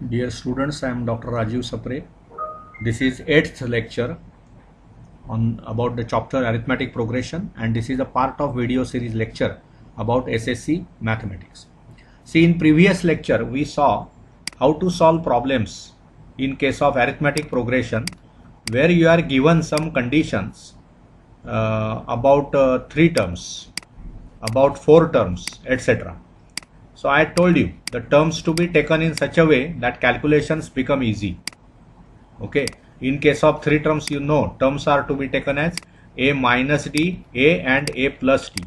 Dear students, I am Dr. Rajiv Sapre. This is 8th lecture on about the chapter arithmetic progression, and this is a part of video series lecture about SSC mathematics. See, in previous lecture we saw how to solve problems in case of arithmetic progression where you are given some conditions about 3 terms, about 4 terms, etc. So I told you the terms to be taken in such a way that calculations become easy. Okay, in case of 3 terms, you know terms are to be taken as a minus d, a and a plus d.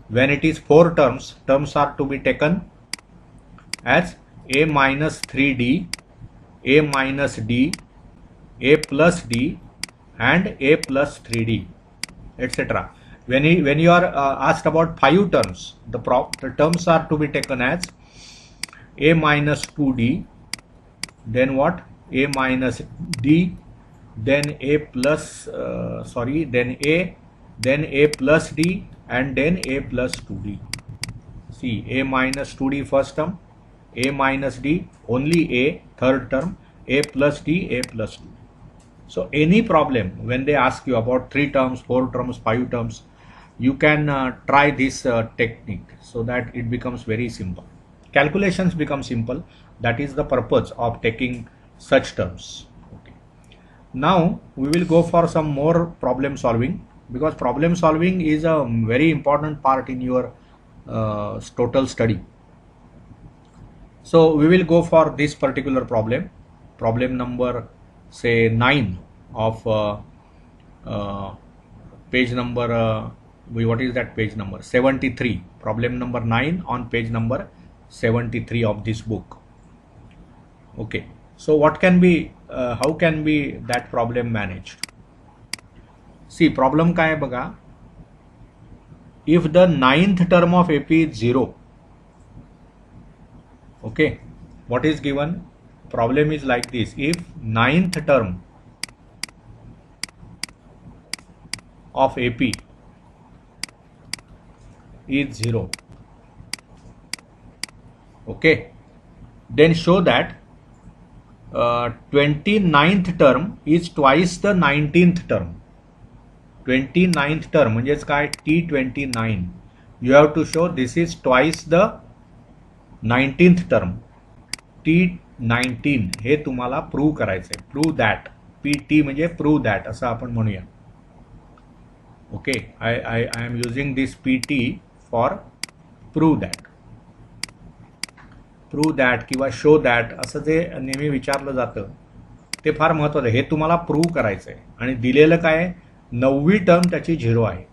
When it is 4 terms, terms are to be taken as a minus 3d, a minus d, a plus d and a plus 3d, etc. When you are asked about 5 terms, the terms are to be taken as a minus 2d, then what? A minus d, then a plus then a plus d, and then a plus 2d. See, a minus 2d first term, a minus d only a third term, a plus d, a plus 2. So any problem when they ask you about 3 terms, 4 terms, 5 terms, you can try this technique so that it becomes very simple. Calculations become simple. That is the purpose of taking such terms. Okay. Now we will go for some more problem solving, because problem solving is a very important part in your total study. So we will go for this particular problem number say 9 of page number what is that page number? 73. Problem number 9 on page number 73 of this book. Okay, so what can be how can be that problem managed? See, problem काय आहे बघा. If the 9th term of AP is 0, okay, what is given? Problem is like this: if 9th term of AP is 0, okay, then show that 29th term is twice the 19th term. 29th term म्हणजेच काय? T29. You have to show this is twice the 19th term. T19 हे तुम्हाला prove करायचंय. Prove that. PT म्हणजे prove that असं आपण म्हणूया. Okay, I am using this PT for prove that. Prove that किंवा शो दॅट असं जे नेहमी विचारलं जातं ते फार महत्त्वाचं आहे. हे तुम्हाला प्रूव्ह करायचं आहे. आणि दिलेलं काय? 9वी टर्म त्याची 0 आहे.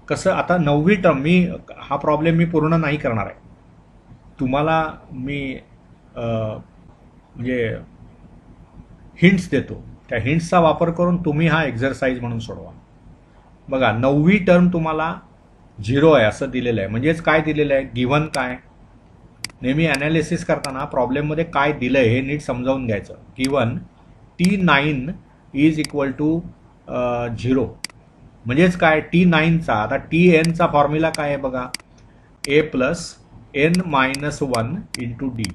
कसं? आता 9वी टर्म हा प्रॉब्लेम मी पूर्ण नाही करणार आहे. तुम्हाला मी म्हणजे हिंट्स देतो. त्या हिंट्सचा वापर करून तुम्ही हा एक्झरसाइज म्हणून सोडवा. बघा, 9वी टर्म तुम्हाला 0 आहे असं दिलेलं आहे. म्हणजेच काय दिलेलं आहे? गिव्हन काय? नेहमी ॲनालिसिस करताना प्रॉब्लेममध्ये काय दिलं आहे हे नीट समजावून घ्यायचं. Given T9 is equal to 0. म्हणजेच काय? T9चा आता TNचा फॉर्म्युला काय आहे बघा? A plus N minus 1 into D.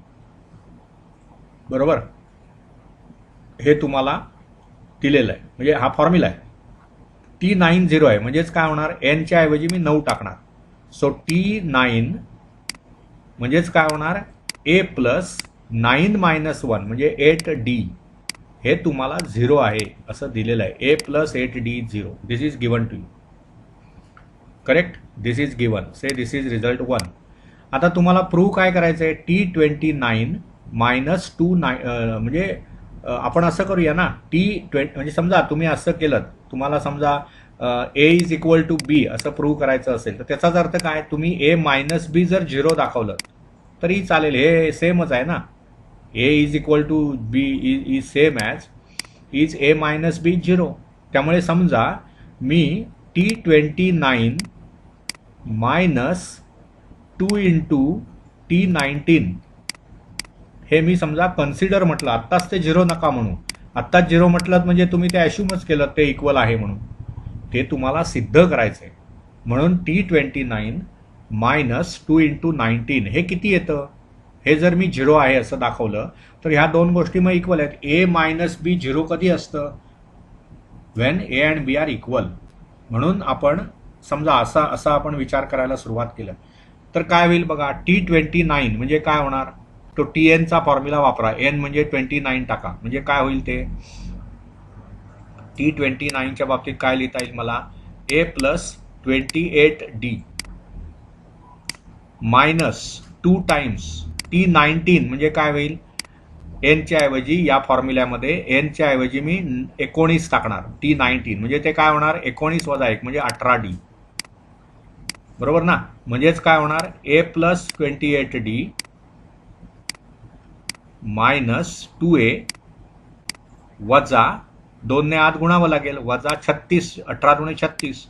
बरोबर? हे तुम्हाला दिलेलं आहे. म्हणजे हा फॉर्म्युला आहे. T9 0 आहे म्हणजेच काय होणार? N च्या ऐवजी मी 9 टाकणार. सो T9 म्हणजेच काय होणार? A प्लस 9 मायनस 1 म्हणजे 8D हे तुम्हाला 0 आहे असं दिलेलं आहे. A plus 8D 0. This is given to you. Correct? This is given. Say this is result 1. आता तुम्हाला प्रूव्ह काय करायचं आहे? T29 मायनस 2 म्हणजे आपण असं करूया ना. T20 म्हणजे समजा तुम्ही असं केलं, तुम्हाला समजा A is equal to B असं प्रूव्ह करायचं असेल तर त्याचाच अर्थ काय? तुम्ही A मायनस B जर 0 दाखवलं तरी चालेल. हे सेमच आहे ना. A is equal to B is same as is A minus B 0. त्यामुळे समजा मी T29 मायनस 2 इंटू T19 हे मी समजा कन्सिडर म्हटलं. आत्ताच ते 0 नका म्हणू. आत्ताच 0 म्हटलं म्हणजे तुम्ही ते ॲश्युमच केलं ते इक्वल आहे म्हणून. ते तुम्हाला सिद्ध करायचं आहे. म्हणून T29 मायनस 2 इंटू 19 हे किती येतं? हे जर मी 0 आहे असं दाखवलं तर ह्या दोन गोष्टी मग इक्वल आहेत. ए मायनस बी 0 कधी असतं? When A and B are equal. म्हणून आपण समजा असा आपण विचार करायला सुरुवात केलं तर काय होईल बघा. T29 म्हणजे काय होणार? तो TN चा फॉर्म्युला वापरा. एन म्हणजे 29 टाका. म्हणजे काय होईल ते? T29 च्या बाबतीत काय लिहिता येईल मला? A plus 28D minus 2 times T19 म्हणजे काय होईल? एनच्या ऐवजी या फॉर्म्युल्यामध्ये एनच्या ऐवजी मी 19 टाकणार. T19 म्हणजे ते काय होणार? 19 वजा 1 म्हणजे 18D. बरोबर ना? म्हणजेच काय होणार? A plus 28D minus 2A वजा 2 ने आत गुणावं लागेल. वजा 36, 18 दुणे 36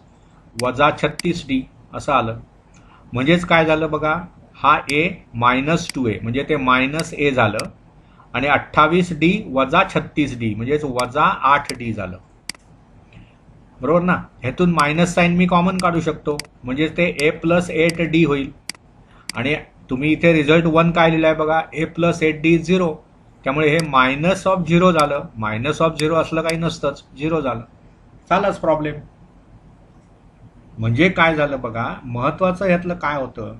वजा 36D असं आलं. म्हणजेच काय झालं बघा. हा A मायनस 2A म्हणजे ते मायनस A झालं आणि 28D वजा 36D म्हणजेच वजा 8D झालं. बरोबर ना? ह्यातून मायनस साईन मी कॉमन काढू शकतो म्हणजे ते A प्लस 8D होईल. आणि तुम्ही इथे रिझल्ट 1 काय लिहिलाय बघा. A plus 8D 0. त्यामुळे हे मायनस ऑफ 0 झालं. मायनस ऑफ 0 असलं काही नसतंच, 0 झालं. झालाच प्रॉब्लेम. म्हणजे काय झालं बघा. महत्वाचं ह्यातलं काय होतं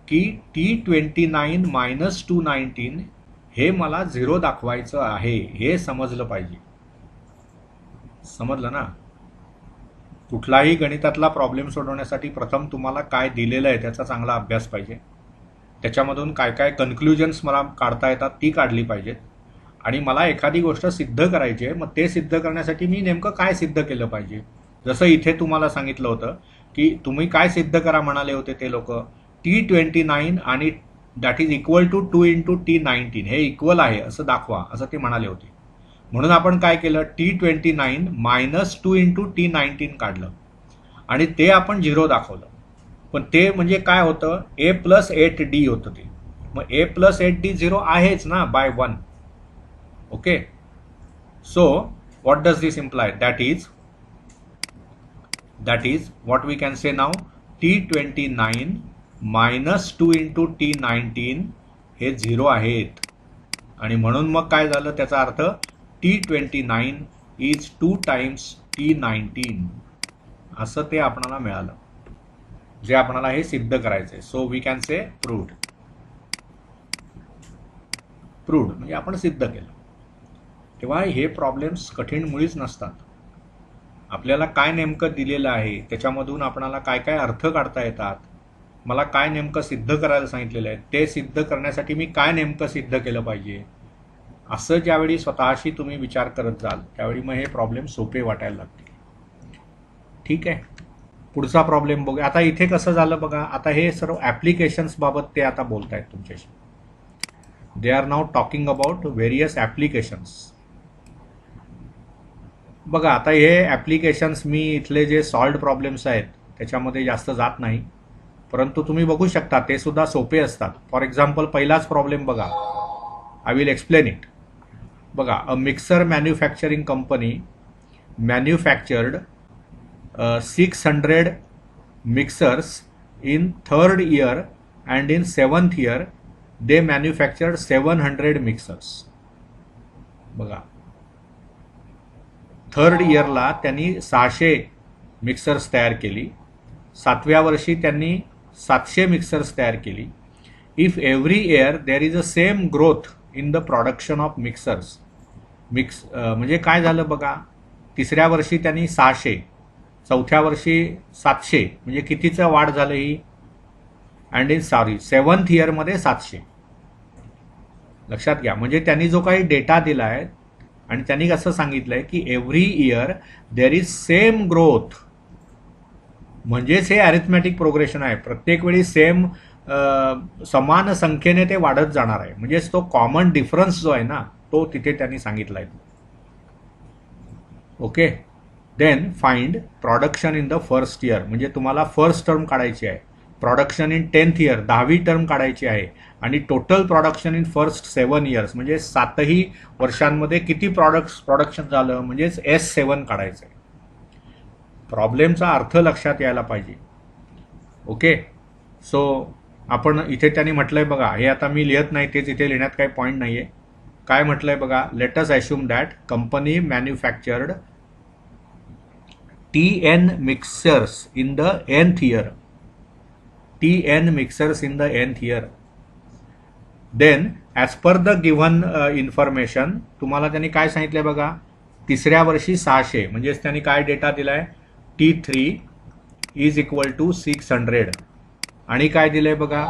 की T29 मायनस 219 हे मला 0 दाखवायचं आहे. हे समजलं पाहिजे. समजलं ना? कुठलाही गणितातला प्रॉब्लेम सोडवण्यासाठी प्रथम तुम्हाला काय दिलेलं आहे त्याचा चांगला अभ्यास पाहिजे. त्याच्यामधून काय काय कन्क्लुजन्स मला काढता येतात ती काढली पाहिजेत. आणि मला एखादी गोष्ट सिद्ध करायची आहे. मग ते सिद्ध करण्यासाठी मी नेमकं काय सिद्ध केलं पाहिजे. जसं इथे तुम्हाला सांगितलं होतं की तुम्ही काय सिद्ध करा म्हणाले होते ते लोक. T29 आणि that is equal to 2 into T19 हे इक्वल आहे असं दाखवा असं ते म्हणाले होते. म्हणून आपण काय केलं. T29 मायनस 2 इंटू T19 काढलं आणि ते आपण 0 दाखवलं. पण ते म्हणजे काय होतं. A प्लस 8D होतं ते. मग A प्लस 8D 0 आहेच ना by 1. Okay. So what does this imply? that is what we can say now. T29 minus 2 into T19 हे 0 आहेत. आणि म्हणून मग काय झालं त्याचा अर्थ T29 इज 2 टाइम्स T19 असं ते आपल्याला मिळालं जे आपल्याला हे सिद्ध करायचंय. So we can say proved. म्हणजे आपण सिद्ध केलं. तेव्हा हे प्रॉब्लेम्स कठीण मुळीच नसतात. आपल्याला काय नेमकं दिलेलं आहे त्याच्यामधून आपल्याला काय काय अर्थ काढता येतात. मला काय नेमकं सिद्ध करायला सांगितलेलं आहे ते सिद्ध करण्यासाठी मी काय नेमकं सिद्ध केलं पाहिजे असं ज्यावेळी स्वतःशी तुम्ही विचार करत जाल त्यावेळी मग हे प्रॉब्लेम सोपे वाटायला लागतील. ठीक आहे. पुढचा प्रॉब्लेम बघूया. आता इथे कसं झालं बघा. आता हे सर्व ॲप्लिकेशन्स बाबत ते आता बोलतायत तुमच्याशी. They are now talking about various applications. बघा आता हे ॲप्लिकेशन्स मी इथले जे सॉल्व्ड प्रॉब्लेम्स आहेत त्याच्यामध्ये जास्त जात नाही. परंतु तुम्ही बघू शकता ते सुद्धा सोपे असतात. फॉर एक्झाम्पल पहिलाच प्रॉब्लेम बघा. I will explain it. बघा. A mixer manufacturing company manufactured 600 mixers in 3rd year and in 7th year they manufactured 700 mixers. बघा. 3rd इयरला त्यांनी 600 मिक्सर्स तयार केली. 7व्या वर्षी त्यांनी 700 मिक्सर्स तयार केली. If every year there is a same growth in the production of mixers. म्हणजे काय झालं बघा. 3ऱ्या वर्षी त्यांनी 600, 4थ्या वर्षी 700 म्हणजे कितीचं वाढ झालं ही. अँड इन 7th इयरमध्ये 700. लक्षात घ्या. म्हणजे त्यांनी जो काही डेटा दिला आहे आणि त्यांनी असं सांगितलंय की every year there is same growth. म्हणजेच हे अरिथमॅटिक प्रोग्रेशन आहे. प्रत्येक वेळी समान संख्येने ते वाढत जाणार आहे. म्हणजेच तो कॉमन डिफरन्स जो आहे ना तो तिथे त्यांनी सांगितलाय. Okay. Then find production in the first year. म्हणजे तुम्हाला फर्स्ट टर्म काढायची आहे. प्रोडक्शन इन 10th इयर 10वी टर्म काढायची आहे. आणि total production in first 7 years म्हणजे 7ही वर्षांमध्ये किती प्रोडक्शन झालं म्हणजेच S7 काढायचं आहे. प्रॉब्लेमचा अर्थ लक्षात यायला पाहिजे. ओके. सो आपण इथे त्यांनी म्हटलंय बघा, हे आता मी लिहित नाही, तेच इथे लिहिण्यात काही पॉईंट नाहीये. काय म्हटलंय बघा, let us assume that company manufactured TN mixers in the nth year. TN mixers in the nth year. Then as per the given information, तुम्हाला त्यांनी काय सांगितलंय बघा, तिसऱ्या वर्षी 600, म्हणजेच त्यांनी काय डेटा दिलाय, T3 इज इक्वल टू 600. आणि काय दिलंय बघा,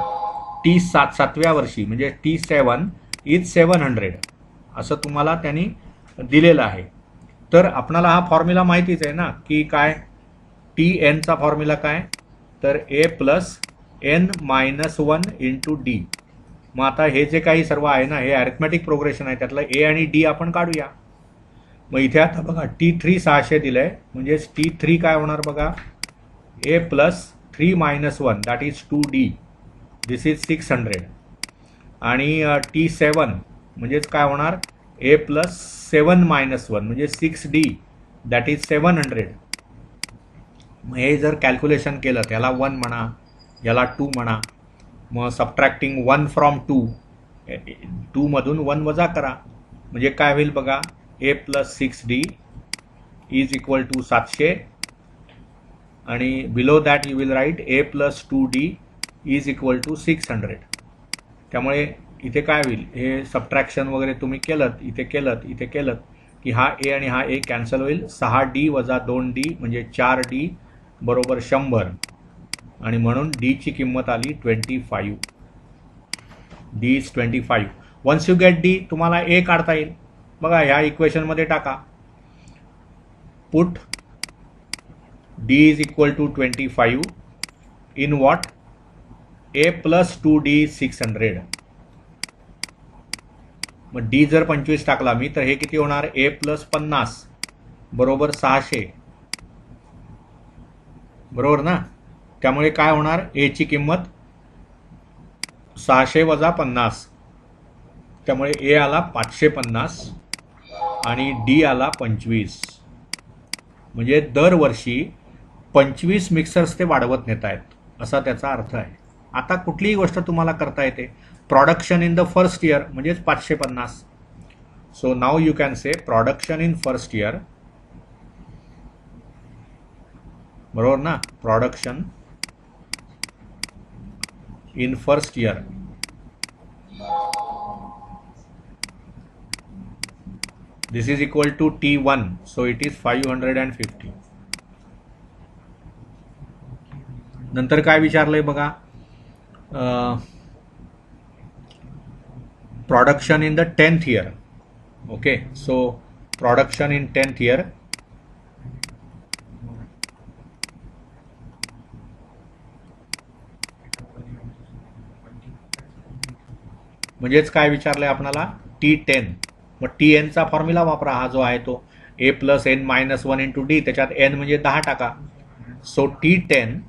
सातव्या वर्षी म्हणजे T7 इज 700 असं तुम्हाला त्यांनी दिलेलं आहे. तर आपणाला हा फॉर्म्युला माहितीच आहे ना, की काय TN चा फॉर्म्युला काय, तर A+N-1 इंटू डी. मग आता हे जे काही सर्व आहे ना, हे अरिथमॅटिक प्रोग्रेशन आहे, त्यातलं ए आणि डी आपण काढूया. मग इथे आता बघा T3 600 दिलंय, म्हणजेच T3 काय होणार बघा, A+3-1 that is 2D, this is 600. आणि T7 म्हणजेच काय होणार, A+7-1 म्हणजे 6D दॅट इज 700. मग हे जर कॅल्क्युलेशन केलं, त्याला 1 म्हणा, याला 2 म्हणा, मग सबट्रॅक्टिंग 1 फ्रॉम 2 मधून 1 वजा करा, म्हणजे काय होईल बघा, A+6D इज इक्वल टू 700. आणि below that you will write A+2D is equal to 600. त्यामुळे इथे काय होईल, हे सबट्रॅक्शन वगैरे तुम्ही केलं, इथे केलं की हा ए आणि हा ए कॅन्सल होईल. 6D वजा 2D म्हणजे 4D बरोबर 100. आणि म्हणून डी ची किंमत आली 25. D is 25. Once you get D, तुम्हाला ए काढता येईल बघा, ह्या इक्वेशनमध्ये टाका, put D is equal to 25 in what, A+2D 600. मग डी जर 25 टाकला मी, तर हे किती होणार, A+50 बरोबर 600 बरोबर ना. त्यामुळे काय होणार, ए ची किंमत 600 वजा 50, त्यामुळे ए आला 550 आणि डी आला 25. म्हणजे दरवर्षी 25 मिक्सर्स ते वाढवत नेत आहेत, असा त्याचा अर्थ आहे. आता कुठलीही गोष्ट तुम्हाला करता येते. Production in the first year म्हणजेच 550. So now you can say production in first year, बरोबर ना, production in first year this is equal to T1, so it is 550. नंतर काय विचारलंय बघा, production in the 10th year. Okay, so production in 10th year म्हणजेच काय विचारलंय आपल्याला, T10. मग TN चा फॉर्म्युला वापरा, हा जो आहे तो A+N-1 इंटू डी, त्याच्यात N म्हणजे 10 टाका. So T10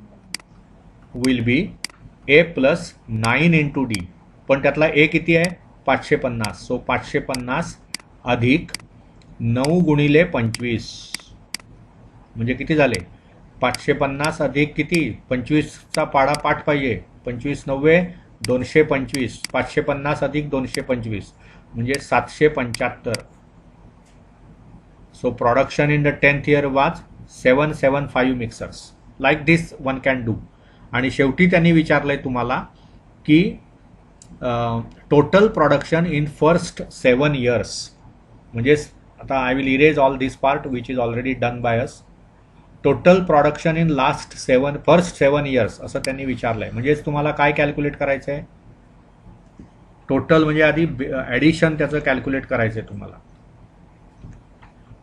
will be A+9 into D, पण त्यातला ए किती आहे, 550. सो 550 अधिक 9 गुणिले 25 म्हणजे किती झाले, 550 अधिक किती, 25चा पाडा पाठ पाहिजे, 25×9 225, 550 अधिक 225 म्हणजे 775. So production in the 10th year वाज 775 mixers. Like this one can do. आणि शेवटी त्यांनी विचारलंय तुम्हाला की total production in first 7 years. म्हणजेच आता I will erase all this part which is already done by us. Total production in first 7 years असं त्यांनी विचारलंय. म्हणजेच तुम्हाला काय कॅल्क्युलेट करायचं आहे, टोटल म्हणजे आधी ॲडिशन त्याचं कॅल्क्युलेट करायचं आहे तुम्हाला.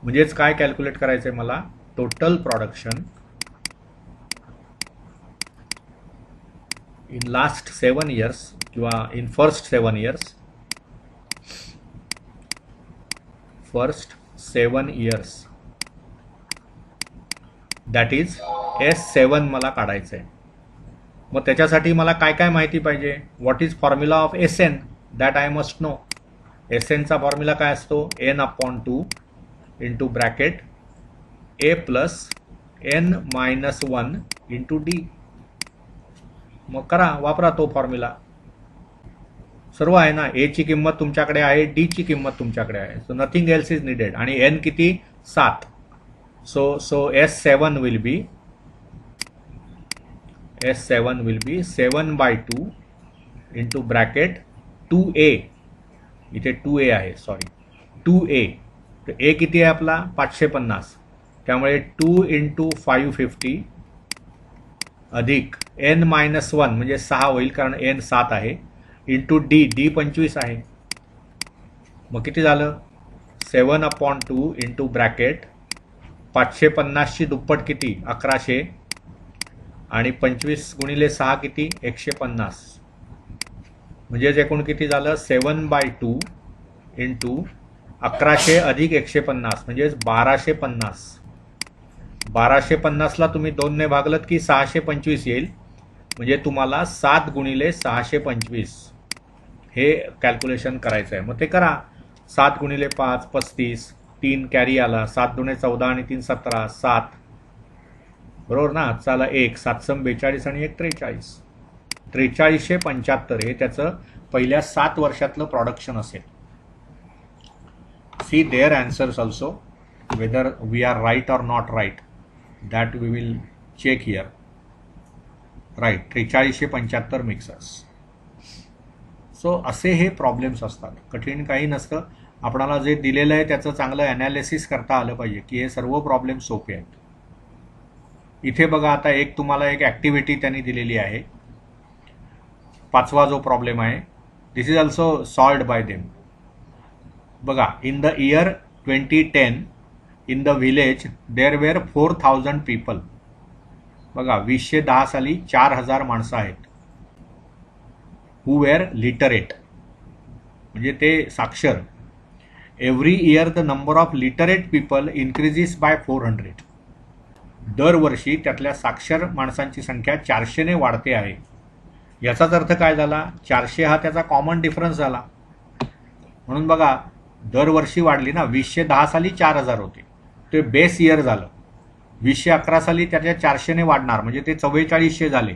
म्हणजेच काय कॅल्क्युलेट करायचं आहे मला, total production in last 7 years किंवा in first 7 years, first 7 years that is S7 मला काढायचं आहे. मग त्याच्यासाठी मला काय काय माहिती पाहिजे, what is formula of SN, that I must know. SN चा फॉर्म्युला काय असतो, N/2 into bracket A+N-1 into D. मग करा, वापरा तो फॉर्म्युला. सर्व आहे ना, ए ची किंमत तुमच्याकडे आहे, डी ची किंमत तुमच्याकडे आहे. So nothing else is needed. आणि एन किती? 7. So S7 will be 7/2 into bracket 2a. इथे 2a आहे, सॉरी 2a. तर ए किती आहे आपला? 550. त्यामुळे 2 इंटू 550 अधिक n-1 म्हणजे 6 होईल, कारण n 7 आहे, इंटू डी 25 आहे. मग किती झालं? 7/2 इंटू ब्रॅकेट 550 ची दुप्पट किती? 1100. आणि 25 गुणिले 6 किती? 150. म्हणजेच एकूण किती झालं? 7/2 इंटू 1100 अधिक 150 म्हणजेच 1250. 1250ला तुम्ही 2 ने भागलत की 625 येईल. म्हणजे तुम्हाला 7 गुणिले 625 हे कॅल्क्युलेशन करायचं आहे. मग ते करा. 7 गुणिले 5 35, 3 कॅरी आला, 7 दुणे 14 आणि 3 17, 7 बरोबर ना. चला 1 7 42 आणि 1 43. 4375 हे त्याचं पहिल्या 7 वर्षातलं प्रोडक्शन असेल. See their answers also, whether we are right or not right, that we will check here. Right, 4375 mixers. So असे हे प्रॉब्लेम्स असतात. कठीण काही नसतं. आपणाला जे दिलेलं आहे त्याचं चांगलं ॲनालिसिस करता आलं पाहिजे की हे सर्व प्रॉब्लेम सोपे आहेत. इथे बघा, आता एक तुम्हाला एक ॲक्टिव्हिटी त्यांनी दिलेली आहे. 5वा जो प्रॉब्लेम आहे, this is also solved by them. बघा, in the year 2010 in the village there were 4000 people. बघा, 2010 साली 4000 माणसं आहेत. हू वेअर लिटरेट म्हणजे ते साक्षर. Every year the number of literate people increases by 400. दरवर्षी त्यातल्या साक्षर माणसांची संख्या 400 ने वाढते आहे. याचाच अर्थ काय झाला? 400 हा त्याचा कॉमन डिफरन्स झाला. म्हणून बघा, दरवर्षी वाढली ना. 2010 साली 4000 होते, ते बेस इयर झालं. 2011 साली त्याच्या 400 ने वाढणार म्हणजे ते 4400 झाले.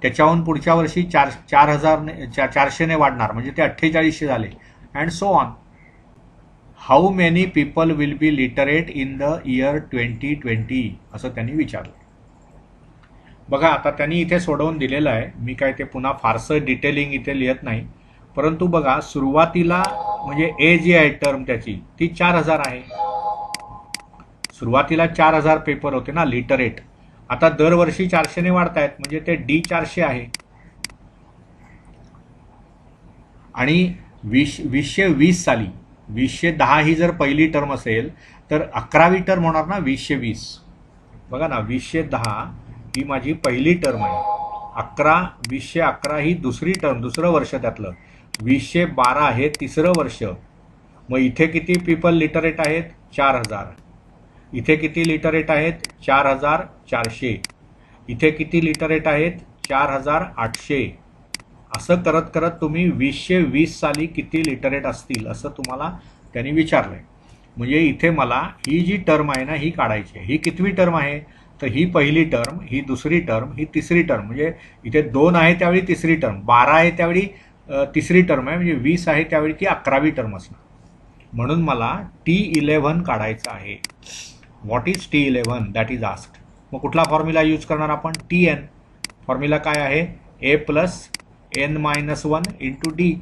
त्याच्याहून पुढच्या वर्षी 400 ने वाढणार म्हणजे ते 4800 झाले, and so on. How many people will be literate in the year 2020 असं त्यांनी विचारलं. बघा, आता त्यांनी इथे सोडवून दिलेलं आहे. मी काय ते पुन्हा फारसं डिटेलिंग इथे लिहित नाही. परंतु बघा, सुरुवातीला म्हणजे ए जी आहे टर्म त्याची ती 4000 आहे. सुरुवातीला 4000 पेपर होते ना लिटरेट. आता दरवर्षी 400 ने वाढत आहेत म्हणजे ते डी 400 आहे. आणि 2020 साली 2010 ही जर पहिली टर्म असेल तर 11वी टर्म होणार ना 2020. बघा ना, 2010 ही माझी पहिली टर्म आहे. 2011 ही दुसरी टर्म, दुसरं वर्ष त्यातलं. 2012 हे तिसरं वर्ष. मग इथे किती पीपल लिटरेट आहेत? 4000. इथे किती लिटरेट आहेत? 4400. इथे किती लिटरेट आहेत? 4800. असं करत करत तुम्ही 2020 साली किती लिटरेट असतील असं तुम्हाला त्यांनी विचारलंय. म्हणजे इथे मला ही जी टर्म आहे ना ही काढायची आहे. ही कितवी टर्म आहे? तर ही पहिली टर्म, ही दुसरी टर्म, ही तिसरी टर्म. म्हणजे इथे 2 आहे त्यावेळी तिसरी टर्म, 12 आहे त्यावेळी तिसरी टर्म आहे, म्हणजे 20 आहे त्यावेळी ती 11वी टर्म असणार. म्हणून मला T11 काढायचं आहे. What is T11 that is asked. मग कुठला फॉर्म्युला यूज करणार आपण? Tn. फॉर्म्युला काय आहे? a plus n-1 into D.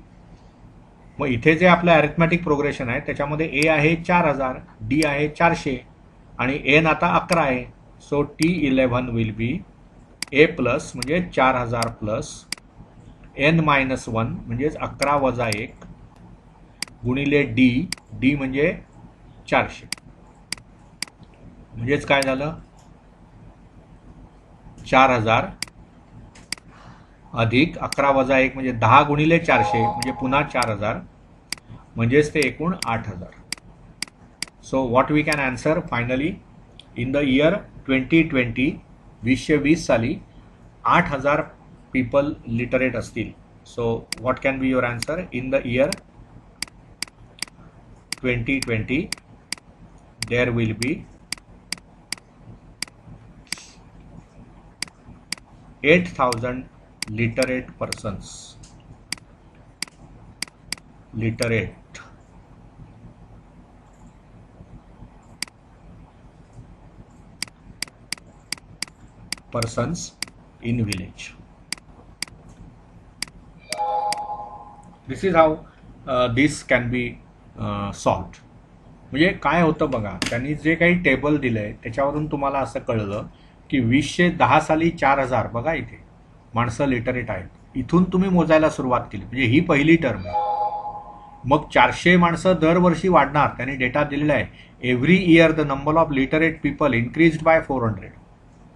मग इथे जे आपलं अरिथमॅटिक प्रोग्रेशन आहे त्याच्यामध्ये ए आहे 4000, डी आहे 400 आणि एन आता 11 आहे. So T11 will be A plus म्हणजे 4000 प्लस n-1 म्हणजेच 11 वजा 1 गुणिले डी. डी म्हणजे 400. म्हणजेच काय झालं? 4000 अधिक 11 वजा 1 म्हणजे 10 गुणिले 400 म्हणजे पुन्हा 4000 म्हणजेच ते एकूण 8000. So what we can answer finally? In the year 2020 2020 साली 8000 पीपल लिटरेट असतील. So what can be your answer? In the year 2020 there will be 8000 literate persons, literate persons in village. This is how this can be solved. म्हणजे काय होतं बघा, त्यांनी जे काही table दिलंय त्याच्यावरून तुम्हाला असं कळलं की 2010 साली 4000 बघा इथे माणसं लिटरेट आहेत. इथून तुम्ही मोजायला सुरुवात केली म्हणजे ही पहिली टर्म आहे. मग 400 माणसं दरवर्षी वाढणार. त्यांनी डेटा दिलेला आहे. Every year the number of literate people increased by 400.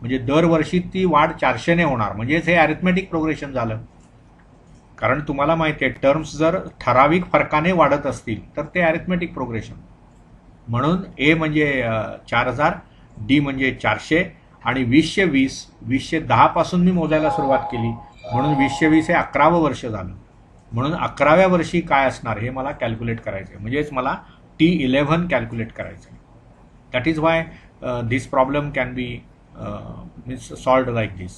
म्हणजे दरवर्षी ती वाढ 400ने होणार. म्हणजेच हे अरिथमेटिक प्रोग्रेशन झालं. कारण तुम्हाला माहिती आहे टर्म्स जर ठराविक फरकाने वाढत असतील तर ते अरिथमेटिक प्रोग्रेशन. म्हणून ए म्हणजे 4000, डी म्हणजे 400 आणि 2020 2010 पासून मी मोजायला सुरुवात केली म्हणून 2020 हे 11वं वर्ष झालं. म्हणून 11व्या वर्षी काय असणार हे मला कॅल्क्युलेट करायचं आहे. म्हणजेच मला T11 कॅल्क्युलेट करायचं आहे. That is why this problem can be means solved like this.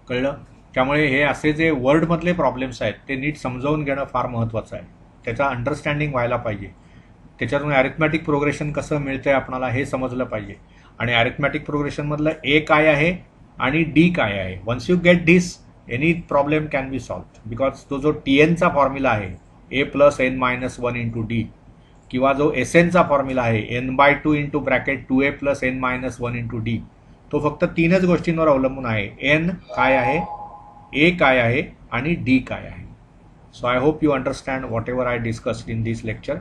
कळलं? त्यामुळे हे असे जे वर्डमधले प्रॉब्लेम्स आहेत ते नीट समजावून घेणं फार महत्त्वाचं आहे. त्याचा अंडरस्टँडिंग व्हायला पाहिजे. त्याच्यातून अरिथमॅटिक प्रोग्रेशन कसं मिळतंय आपणाला हे समजलं पाहिजे. आणि अरिथमॅटिक प्रोग्रेशनमधलं ए काय आहे आणि डी काय आहे. Once you get this any problem can be solved. Because तो जो TNचा फॉर्म्युला आहे a+n-1 इंटू डी किंवा जो SNचा फॉर्म्युला आहे n/2 into bracket 2a+n-1 into D तो फक्त 3च गोष्टींवर अवलंबून आहे. n काय आहे, ए काय आहे आणि डी काय आहे. So I hope you understand whatever I discussed in this lecture.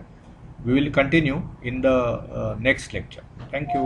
We will continue in the next lecture. Thank you.